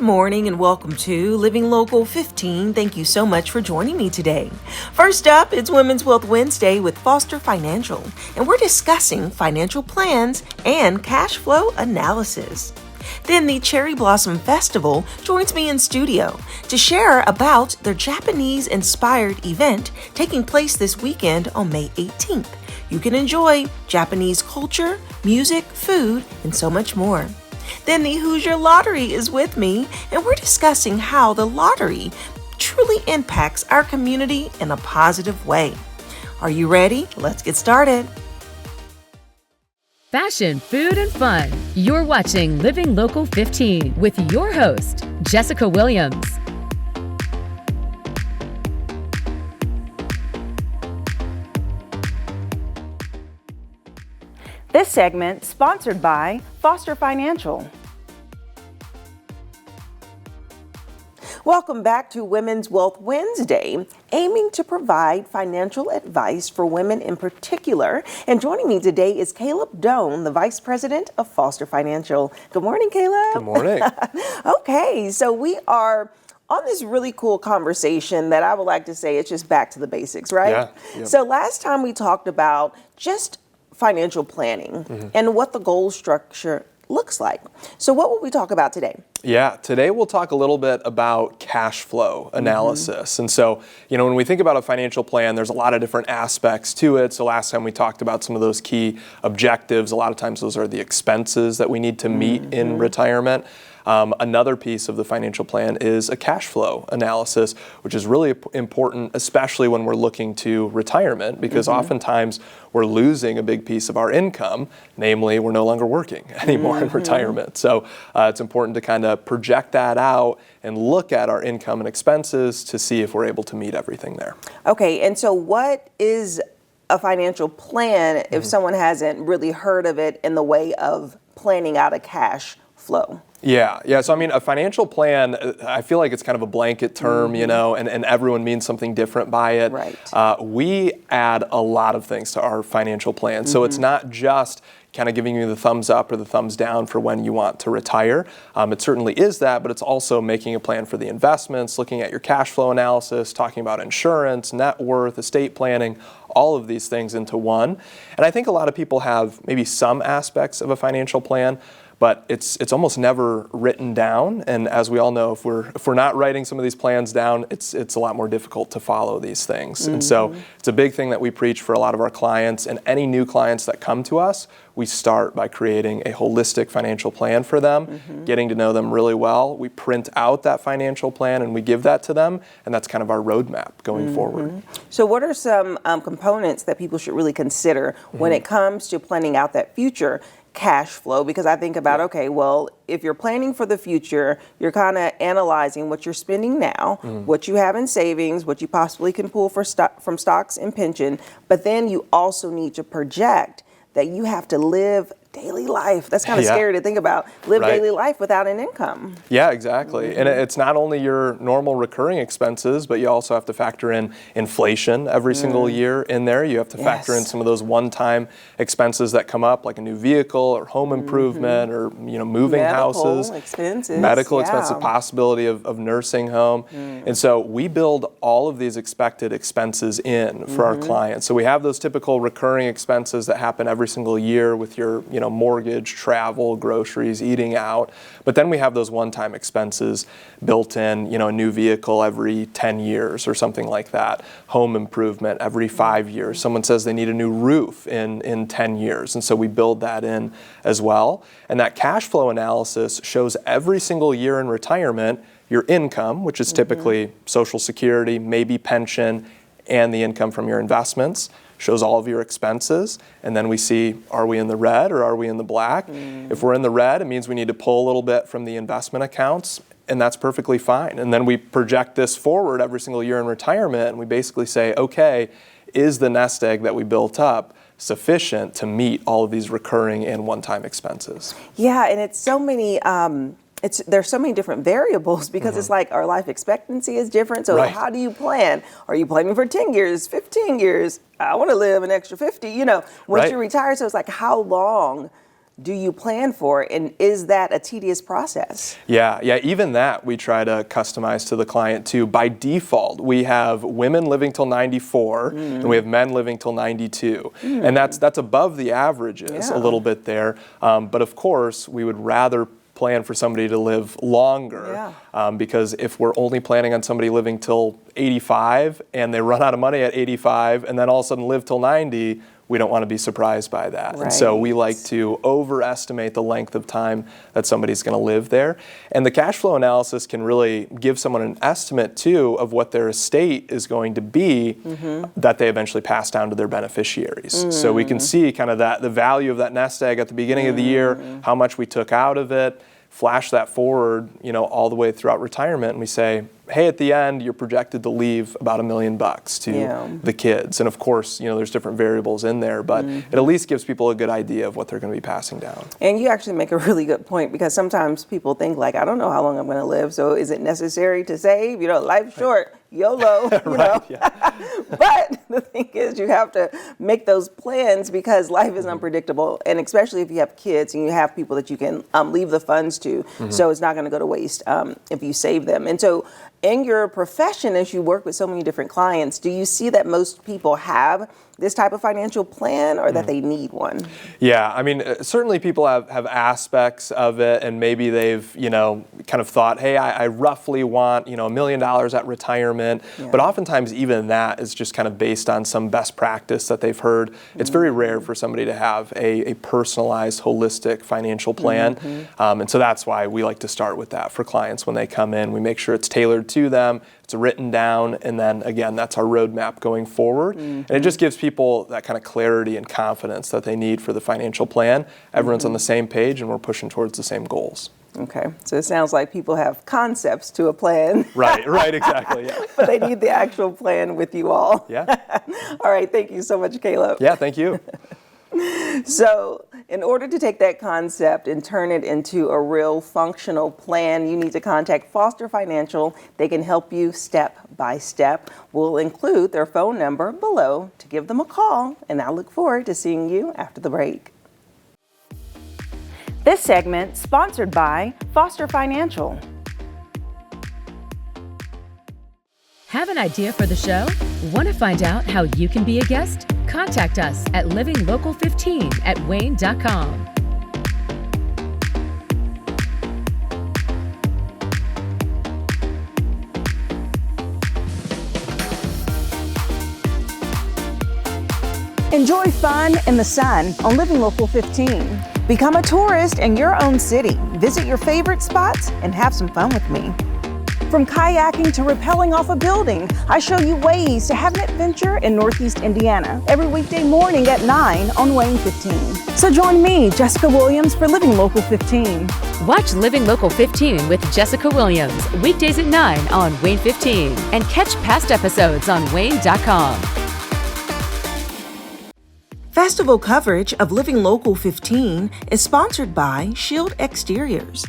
morning and welcome to Living Local 15. Thank you so much for joining me today. First up, it's Women's Wealth Wednesday with Foster Financial, and we're discussing financial plans and cash flow analysis. Then the Cherry Blossom Festival joins me in studio to share about their Japanese-inspired event taking place this weekend on May 18th. You can enjoy Japanese culture, music, food, and so much more. Then the Hoosier Lottery is with me, and we're discussing how the lottery truly impacts our community in a positive way. Are you ready? Let's get started. Fashion, food, and fun. You're watching Living Local 15 with your host, Jessica Williams. This segment sponsored by Foster Financial. Welcome back to Women's Wealth Wednesday, aiming to provide financial advice for women in particular. And joining me today is Caleb Doan, the Vice President of Foster Financial. Good morning, Caleb. Good morning. Okay, so we are on this really cool conversation that I would like to say it's just back to the basics, right? Yeah. Yep. So last time we talked about just financial planning and what the goal structure looks like. So what will we talk about today? Yeah, today we'll talk a little bit about cash flow analysis. And so, when we think about a financial plan, there's a lot of different aspects to it. So last time we talked about some of those key objectives. A lot of times those are the expenses that we need to meet in retirement. Another piece of the financial plan is a cash flow analysis, which is really important, especially when we're looking to retirement, because oftentimes we're losing a big piece of our income, namely we're no longer working anymore in retirement. So it's important to kind of project that out and look at our income and expenses to see if we're able to meet everything there. Okay, and so what is a financial plan if someone hasn't really heard of it in the way of planning out a cash flow? Yeah. So a financial plan, I feel like it's kind of a blanket term, and everyone means something different by it. Right. We add a lot of things to our financial plan. So it's not just kind of giving you the thumbs up or the thumbs down for when you want to retire. It certainly is that, but it's also making a plan for the investments, looking at your cash flow analysis, talking about insurance, net worth, estate planning, all of these things into one. And I think a lot of people have maybe some aspects of a financial plan, but it's almost never written down. And as we all know, if we're not writing some of these plans down, it's a lot more difficult to follow these things. And so it's a big thing that we preach for a lot of our clients, and any new clients that come to us, we start by creating a holistic financial plan for them, getting to know them really well. We print out that financial plan and we give that to them, and that's kind of our roadmap going forward. So what are some components that people should really consider when it comes to planning out that future cash flow? Because I think about, okay, well, if you're planning for the future, you're kind of analyzing what you're spending now, what you have in savings, what you possibly can pull from stocks and pension, but then you also need to project that you have to live daily life. That's kind of scary to think about. Live daily life without an income. Yeah, exactly. And it's not only your normal recurring expenses, but you also have to factor in inflation every single year in there. You have to factor in some of those one-time expenses that come up, like a new vehicle or home improvement or moving houses. Medical expenses, possibility of nursing home. And so we build all of these expected expenses in for our clients. So we have those typical recurring expenses that happen every single year with your mortgage, travel, groceries, eating out. But then we have those one-time expenses built in, a new vehicle every 10 years or something like that. Home improvement every 5 years. Someone says they need a new roof in 10 years. And so we build that in as well. And that cash flow analysis shows every single year in retirement your income, which is typically Social Security, maybe pension, and the income from your investments. Shows all of your expenses, and then we see, are we in the red or are we in the black? If we're in the red, it means we need to pull a little bit from the investment accounts, and that's perfectly fine. And then we project this forward every single year in retirement, and we basically say, okay, is the nest egg that we built up sufficient to meet all of these recurring and one-time expenses? Yeah, and it's so many there's so many different variables because it's like our life expectancy is different. So how do you plan? Are you planning for 10 years, 15 years? I want to live an extra 50, once you retire. So it's like, how long do you plan for, and is that a tedious process? Yeah, even that we try to customize to the client too. By default, we have women living till 94 and we have men living till 92. And that's above the averages a little bit there. But of course, we would rather plan for somebody to live longer because if we're only planning on somebody living till 85 and they run out of money at 85 and then all of a sudden live till 90, we don't want to be surprised by that. And so we like to overestimate the length of time that somebody's going to live there. And the cash flow analysis can really give someone an estimate too of what their estate is going to be that they eventually pass down to their beneficiaries. So we can see kind of the value of that nest egg at the beginning of the year, how much we took out of it, flash that forward, all the way throughout retirement, and we say, hey, at the end, you're projected to leave about $1 million to the kids. And of course, there's different variables in there, but it at least gives people a good idea of what they're going to be passing down. And you actually make a really good point, because sometimes people think like, I don't know how long I'm going to live, so is it necessary to save? Life's short. YOLO, But the thing is, you have to make those plans because life is unpredictable, and especially if you have kids and you have people that you can leave the funds to, so it's not going to go to waste if you save them. And so in your profession, as you work with so many different clients, do you see that most people have this type of financial plan, or that they need one? Yeah, I mean, certainly people have aspects of it, and maybe they've, kind of thought, hey, I roughly want, $1 million at retirement. But oftentimes even that is just kind of based on some best practice that they've heard. It's very rare for somebody to have a personalized, holistic financial plan. And so that's why we like to start with that for clients when they come in. We make sure it's tailored to them, it's written down, and then again, that's our roadmap going forward. And it just gives people that kind of clarity and confidence that they need for the financial plan. Everyone's on the same page and we're pushing towards the same goals. Okay, so it sounds like people have concepts to a plan. Right, exactly, yeah. But they need the actual plan with you all. Yeah. All right, thank you so much, Caleb. Yeah, thank you. So in order to take that concept and turn it into a real functional plan, you need to contact Foster Financial. They can help you step by step. We'll include their phone number below to give them a call, and I look forward to seeing you after the break. This segment sponsored by Foster Financial. Have an idea for the show? Want to find out how you can be a guest? Contact us at livinglocal15@wayne.com. Enjoy fun in the sun on Living Local 15. Become a tourist in your own city. Visit your favorite spots and have some fun with me. From kayaking to rappelling off a building, I show you ways to have an adventure in Northeast Indiana every weekday morning at 9 on Wayne 15. So join me, Jessica Williams, for Living Local 15. Watch Living Local 15 with Jessica Williams weekdays at 9 on Wayne 15, and catch past episodes on wayne.com. Festival coverage of Living Local 15 is sponsored by Shield Exteriors.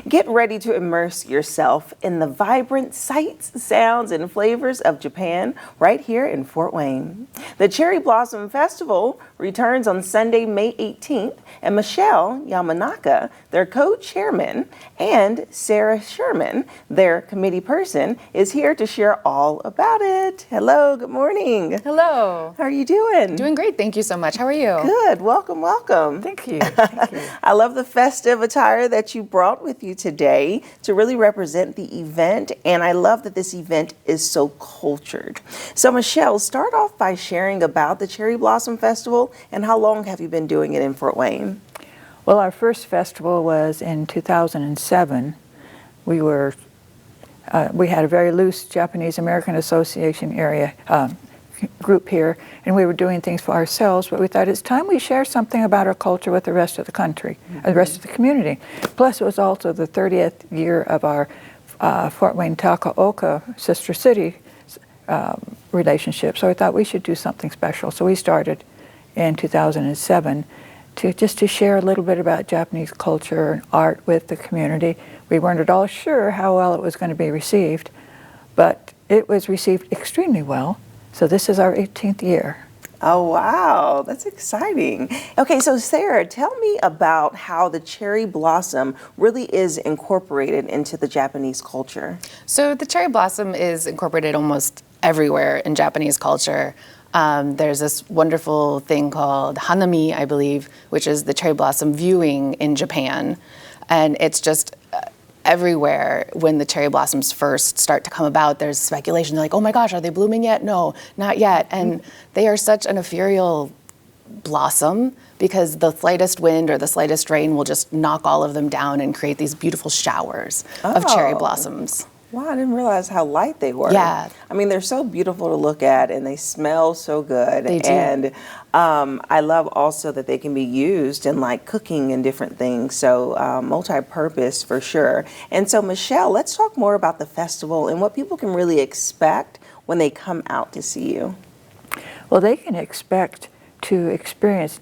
Get ready to immerse yourself in the vibrant sights, sounds, and flavors of Japan right here in Fort Wayne. The Cherry Blossom Festival returns on Sunday, May 18th, and Michelle Yamanaka, their co-chairman, and Sarah Sherman, their committee person, is here to share all about it. Hello, good morning. Hello. How are you doing? Doing great. Thank you so much. How are you? Good. Welcome, welcome. Thank you. Thank you. I love the festive attire that you brought with you today to really represent the event, and I love that this event is so cultured. So Michelle, start off by sharing about the Cherry Blossom Festival and how long have you been doing it in Fort Wayne? Well, our first festival was in 2007. We had a very loose Japanese American Association area group here, and we were doing things for ourselves, but we thought it's time we share something about our culture with the rest of the country, the rest of the community. Plus, it was also the 30th year of our Fort Wayne Takaoka sister city relationship, so I thought we should do something special. So we started in 2007 to share a little bit about Japanese culture and art with the community. We weren't at all sure how well it was going to be received, but it was received extremely well. So this is our 18th year. Oh, wow. That's exciting. Okay, so Sarah, tell me about how the cherry blossom really is incorporated into the Japanese culture. So the cherry blossom is incorporated almost everywhere in Japanese culture. There's this wonderful thing called hanami, I believe, which is the cherry blossom viewing in Japan. And it's just everywhere when the cherry blossoms first start to come about. There's speculation. They're like, oh my gosh, are they blooming yet? No, not yet. And they are such an ethereal blossom because the slightest wind or the slightest rain will just knock all of them down and create these beautiful showers of cherry blossoms. Wow, I didn't realize how light they were. Yeah. I mean, they're so beautiful to look at and they smell so good. They do. And I love also that they can be used in like cooking and different things. So multi-purpose for sure. And so Michelle, let's talk more about the festival and what people can really expect when they come out to see you. Well, they can expect to experience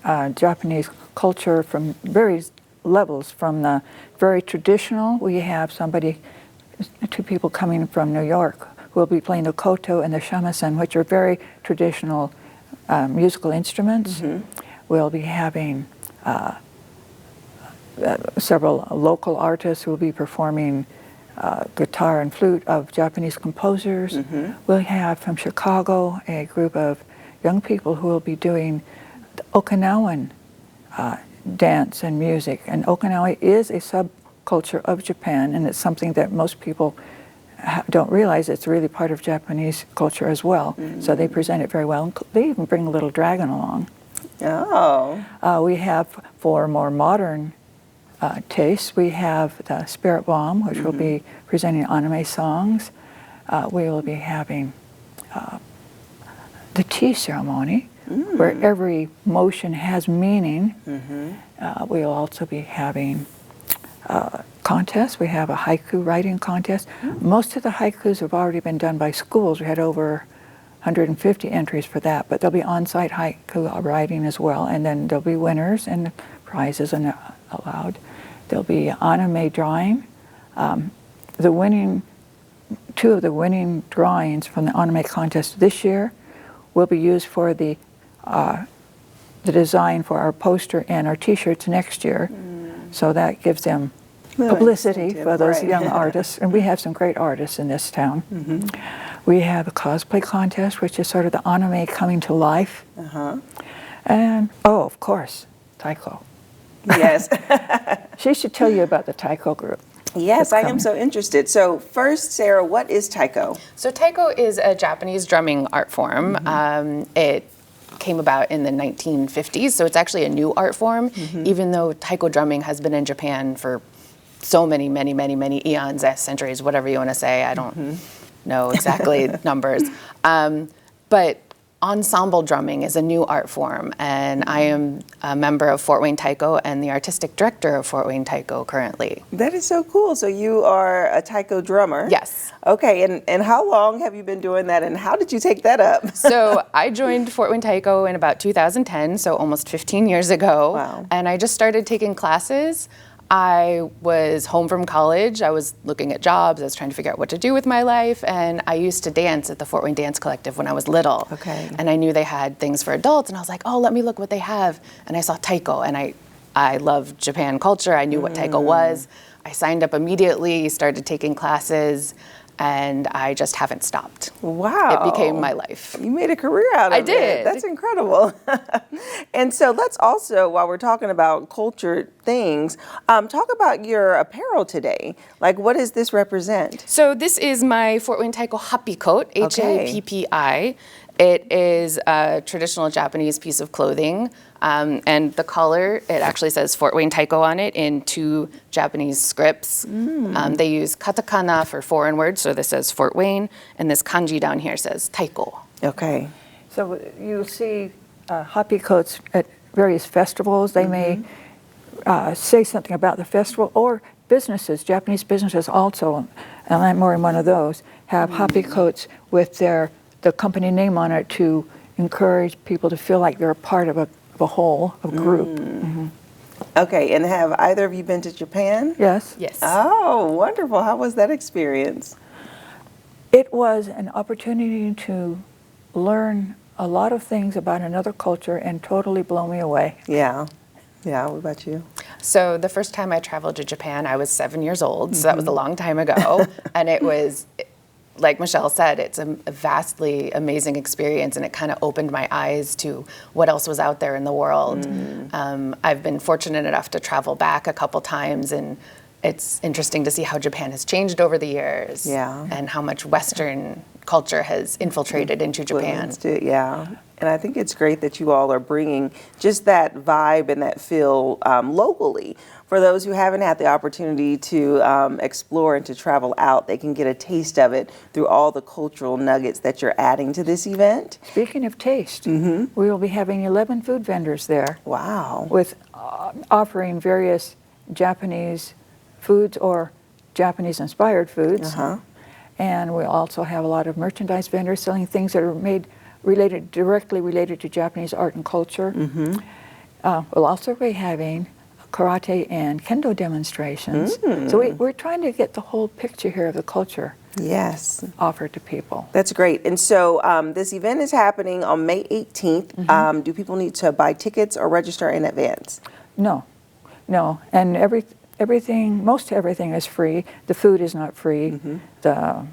Japanese culture from various levels. From the very traditional, we have two people coming from New York who will be playing the koto and the shamisen, which are very traditional musical instruments. We'll be having several local artists who will be performing guitar and flute of Japanese composers. We'll have from Chicago a group of young people who will be doing the Okinawan dance and music. And Okinawa is a subculture of Japan, and it's something that most people don't realize it's really part of Japanese culture as well. So they present it very well. They even bring a little dragon along. Oh. We have, for more modern tastes, we have the Spirit Bomb, which will be presenting anime songs. We will be having the tea ceremony, where every motion has meaning. We'll also be having contests. We have a haiku writing contest. Most of the haikus have already been done by schools. We had over 150 entries for that, but there'll be on-site haiku writing as well, and then there'll be winners and prizes allowed. There'll be anime drawing. Two of the winning drawings from the anime contest this year will be used for the design for our poster and our T-shirts next year. So that gives them publicity for those young artists, and we have some great artists in this town. We have a cosplay contest, which is sort of the anime coming to life. And, of course, taiko. Yes. She should tell you about the taiko group. Yes, I am so interested. So first, Sarah, what is taiko? So taiko is a Japanese drumming art form. It came about in the 1950s, so it's actually a new art form, even though taiko drumming has been in Japan for so many eons, centuries, whatever you want to say. I don't know exactly numbers. But ensemble drumming is a new art form, and I am a member of Fort Wayne Taiko and the artistic director of Fort Wayne Taiko currently. That is so cool. So you are a taiko drummer? Yes. Okay, and how long have you been doing that, and how did you take that up? So I joined Fort Wayne Taiko in about 2010, so almost 15 years ago. Wow. And I just started taking classes. I was home from college. I was looking at jobs. I was trying to figure out what to do with my life. And I used to dance at the Fort Wayne Dance Collective when I was little. Okay. And I knew they had things for adults. And I was like, oh, let me look what they have. And I saw taiko. And I love Japan culture. I knew what taiko was. I signed up immediately, started taking classes. And I just haven't stopped. Wow. It became my life. You made a career out of it. I did. That's incredible. And so let's also, while we're talking about culture things, talk about your apparel today. Like, what does this represent? So this is my Fort Wayne Taiko Happi coat, Happi. It is a traditional Japanese piece of clothing. And the color, it actually says Fort Wayne Taiko on it in 2 Japanese scripts. They use katakana for foreign words, so this says Fort Wayne, and this kanji down here says Taiko. Okay. So you'll see happi coats at various festivals. They may say something about the festival, or businesses, Japanese businesses also, and I'm more in one of those, have happi coats with the company name on it to encourage people to feel like they're a part of a whole, a group. Okay, and have either of you been to Japan? Yes. Yes. Oh, wonderful. How was that experience? It was an opportunity to learn a lot of things about another culture and totally blow me away. Yeah. Yeah, what about you? So the first time I traveled to Japan, I was 7 years old, so that was a long time ago. And it was, like Michelle said, it's a vastly amazing experience, and it kind of opened my eyes to what else was out there in the world. I've been fortunate enough to travel back a couple times, and it's interesting to see how Japan has changed over the years, and how much Western culture has infiltrated into Japan. Yeah. And I think it's great that you all are bringing just that vibe and that feel locally. For those who haven't had the opportunity to explore and to travel out, they can get a taste of it through all the cultural nuggets that you're adding to this event. Speaking of taste, we will be having 11 food vendors there. Wow. With offering various Japanese foods or Japanese-inspired foods. And we also have a lot of merchandise vendors selling things that are made directly related to Japanese art and culture. We'll also be having karate and kendo demonstrations. So we're trying to get the whole picture here of the culture offered to people. That's great. And so this event is happening on May 18th. Do people need to buy tickets or register in advance? No. And most everything is free. The food is not free. The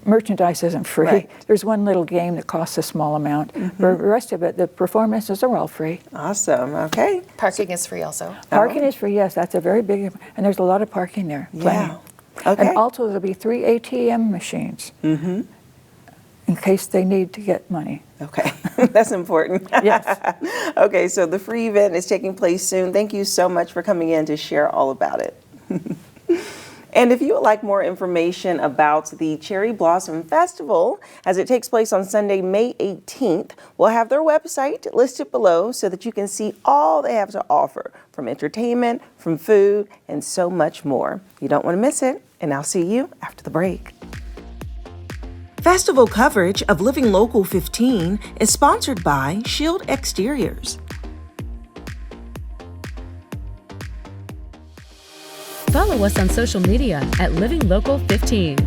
merchandise isn't free. There's one little game that costs a small amount. The rest of it, the performances are all free. Awesome. Okay. Parking is free also. Parking is free, yes. That's a very big, and there's a lot of parking there. Plenty. Okay. And also there'll be 3 ATM machines in case they need to get money. Okay, that's important. Yes. Okay, so the free event is taking place soon. Thank you so much for coming in to share all about it. And if you would like more information about the Cherry Blossom Festival, as it takes place on Sunday, May 18th, we'll have their website listed below so that you can see all they have to offer, from entertainment, from food, and so much more. You don't want to miss it, and I'll see you after the break. Festival coverage of Living Local 15 is sponsored by Shield Exteriors. Follow us on social media at Living Local 15.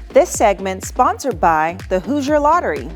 This segment sponsored by the Hoosier Lottery.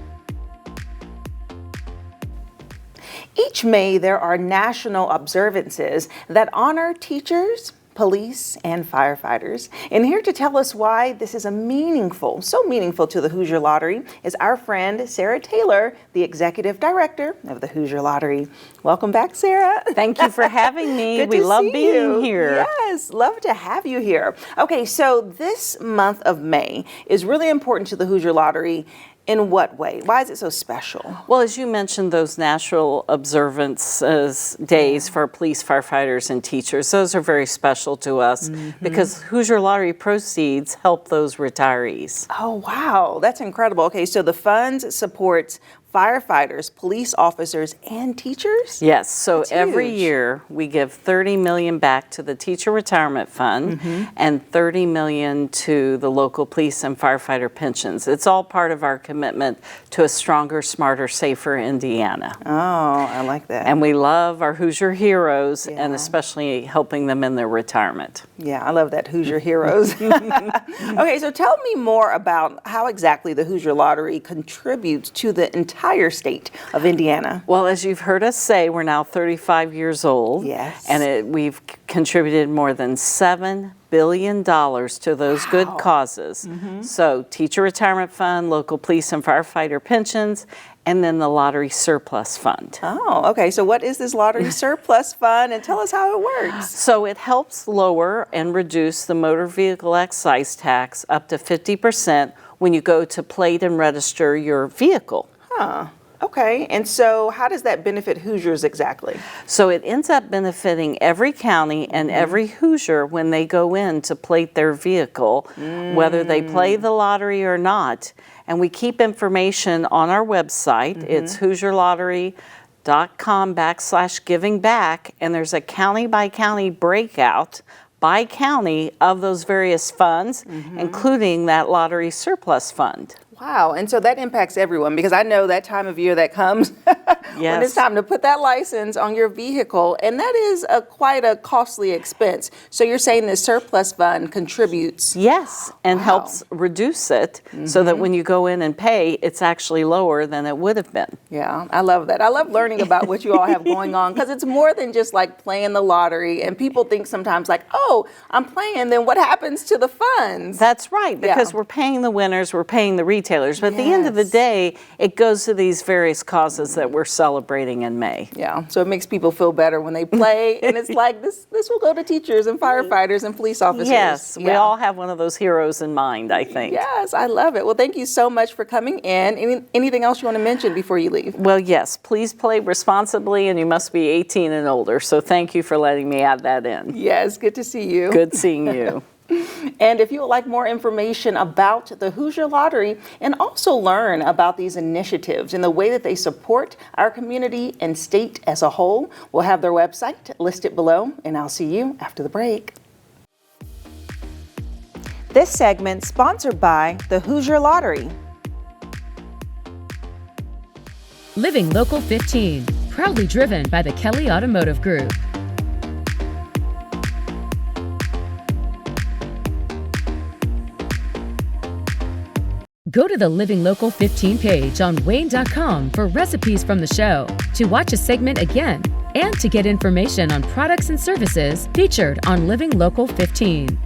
Each May, there are national observances that honor teachers, police, and firefighters. And here to tell us why this is so meaningful to the Hoosier Lottery is our friend Sarah Taylor, the Executive Director of the Hoosier Lottery. Welcome back, Sarah. Thank you for having me. Good we to love see being you. here. Yes, love to have you here. Okay, so this month of May is really important to the Hoosier Lottery. In what way? Why is it so special? Well, as you mentioned, those national observances days for police, firefighters, and teachers, those are very special to us because Hoosier Lottery proceeds help those retirees. Oh, wow. That's incredible. Okay, so the funds supports firefighters, police officers, and teachers? Yes, so That's every huge. year we give $30 million back to the Teacher Retirement Fund and $30 million to the local police and firefighter pensions. It's all part of our commitment to a stronger, smarter, safer Indiana. Oh, I like that. And we love our Hoosier heroes and Yeah. especially helping them in their retirement. Yeah, I love that, Hoosier Heroes. Okay, so tell me more about how exactly the Hoosier Lottery contributes to the entire state of Indiana. Well, as you've heard us say, we're now 35 years old. Yes. And we've contributed more than $7 billion to those good causes. So Teacher Retirement Fund, local police and firefighter pensions, and then the Lottery Surplus Fund. Oh, okay. So what is this Lottery Surplus Fund, and tell us how it works? So it helps lower and reduce the motor vehicle excise tax up to 50% when you go to plate and register your vehicle. Huh. Okay. And so how does that benefit Hoosiers exactly? So it ends up benefiting every county and every Hoosier when they go in to plate their vehicle, whether they play the lottery or not. And we keep information on our website. It's HoosierLottery.com/giving back, and there's a county by county breakout by county of those various funds, including that Lottery Surplus Fund. Wow. And so that impacts everyone, because I know that time of year that comes, when it's time to put that license on your vehicle, and that is quite a costly expense. So you're saying the surplus fund contributes? Yes, and helps reduce it so that when you go in and pay, it's actually lower than it would have been. Yeah, I love that. I love learning about what you all have going on, because it's more than just like playing the lottery. And people think sometimes like, oh, I'm playing, then what happens to the funds? That's right, because we're paying the winners, we're paying the retailers. But at the end of the day, it goes to these various causes that we're celebrating in May. Yeah, so it makes people feel better when they play. And it's like, this will go to teachers and firefighters and police officers. Yes, we all have one of those heroes in mind, I think. Yes, I love it. Well, thank you so much for coming in. Anything else you want to mention before you leave? Well, yes, please play responsibly, and you must be 18 and older. So thank you for letting me add that in. Yes, good to see you. Good seeing you. And if you would like more information about the Hoosier Lottery and also learn about these initiatives and the way that they support our community and state as a whole, we'll have their website listed below, and I'll see you after the break. This segment sponsored by the Hoosier Lottery. Living Local 15, proudly driven by the Kelly Automotive Group. Go to the Living Local 15 page on WANE.com for recipes from the show, to watch a segment again, and to get information on products and services featured on Living Local 15.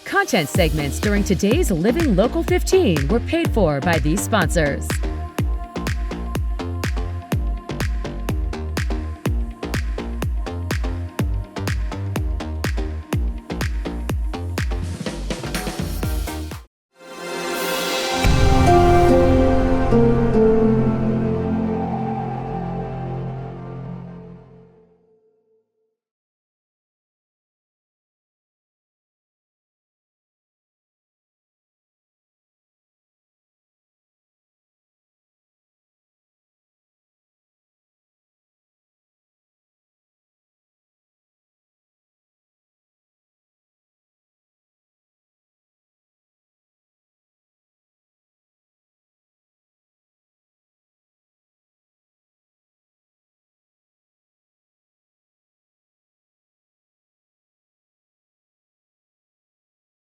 Content segments during today's Living Local 15 were paid for by these sponsors.